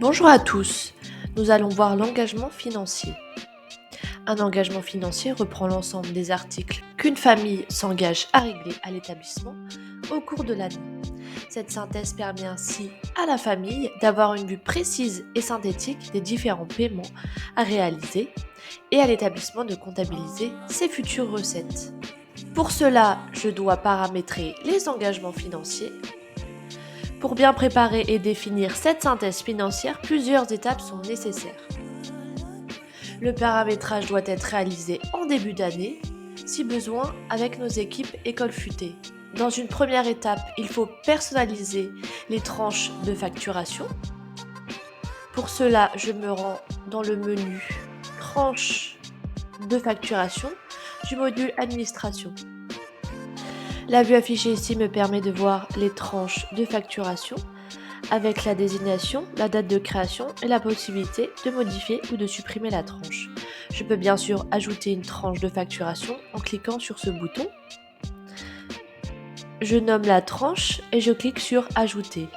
Bonjour à tous, nous allons voir l'engagement financier. Un engagement financier reprend l'ensemble des articles qu'une famille s'engage à régler à l'établissement au cours de l'année. Cette synthèse permet ainsi à la famille d'avoir une vue précise et synthétique des différents paiements à réaliser et à l'établissement de comptabiliser ses futures recettes. Pour cela, je dois paramétrer les engagements financiers. Pour bien préparer et définir cette synthèse financière, plusieurs étapes sont nécessaires. Le paramétrage doit être réalisé en début d'année, si besoin avec nos équipes École Futée. Dans une première étape, il faut personnaliser les tranches de facturation. Pour cela, je me rends dans le menu Tranches de facturation du module Administration. La vue affichée ici me permet de voir les tranches de facturation avec la désignation, la date de création et la possibilité de modifier ou de supprimer la tranche. Je peux bien sûr ajouter une tranche de facturation en cliquant sur ce bouton. Je nomme la tranche et je clique sur Ajouter.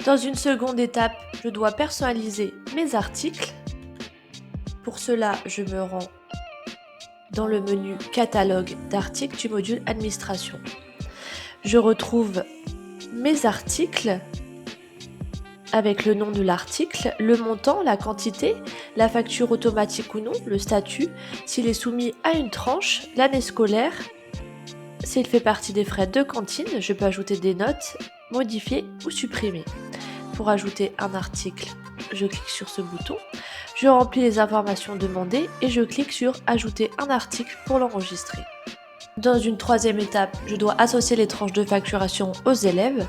Dans une seconde étape, je dois personnaliser mes articles. Pour cela, je me rends dans le menu Catalogue d'articles du module Administration. Je retrouve mes articles avec le nom de l'article, le montant, la quantité, la facture automatique ou non, le statut, s'il est soumis à une tranche, l'année scolaire, s'il fait partie des frais de cantine, je peux ajouter des notes, modifier ou supprimer. Pour ajouter un article, je clique sur ce bouton, je remplis les informations demandées et je clique sur Ajouter un article pour l'enregistrer. Dans une troisième étape, je dois associer les tranches de facturation aux élèves.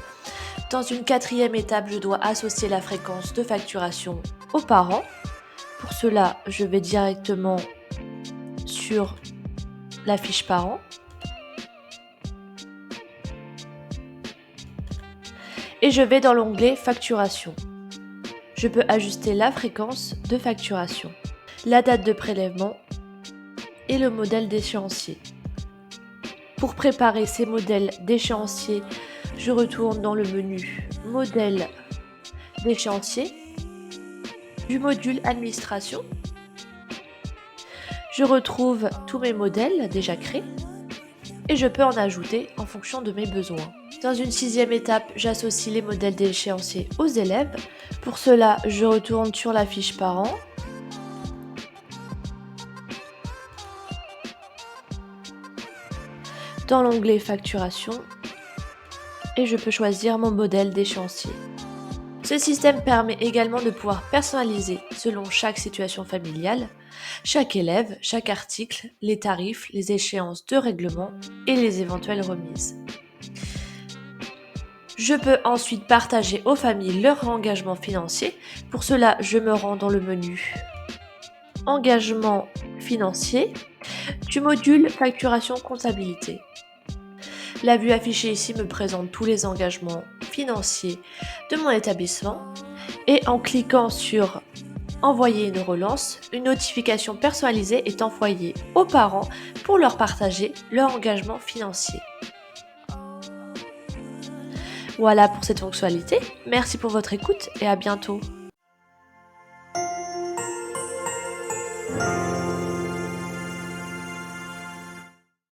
Dans une quatrième étape, je dois associer la fréquence de facturation aux parents. Pour cela, je vais directement sur la fiche parents. Et je vais dans l'onglet Facturation. Je peux ajuster la fréquence de facturation, la date de prélèvement et le modèle d'échéancier. Pour préparer ces modèles d'échéancier, je retourne dans le menu Modèle d'échéancier du module Administration. Je retrouve tous mes modèles déjà créés et je peux en ajouter en fonction de mes besoins. Dans une sixième étape, j'associe les modèles d'échéancier aux élèves. Pour cela, je retourne sur la fiche parents. Dans l'onglet Facturation et je peux choisir mon modèle d'échéancier. Ce système permet également de pouvoir personnaliser selon chaque situation familiale, chaque élève, chaque article, les tarifs, les échéances de règlement et les éventuelles remises. Je peux ensuite partager aux familles leur engagement financier. Pour cela, je me rends dans le menu Engagement financier du module Facturation comptabilité. La vue affichée ici me présente tous les engagements financiers de mon établissement et en cliquant sur Envoyer une relance, une notification personnalisée est envoyée aux parents pour leur partager leur engagement financier. Voilà pour cette fonctionnalité. Merci pour votre écoute et à bientôt.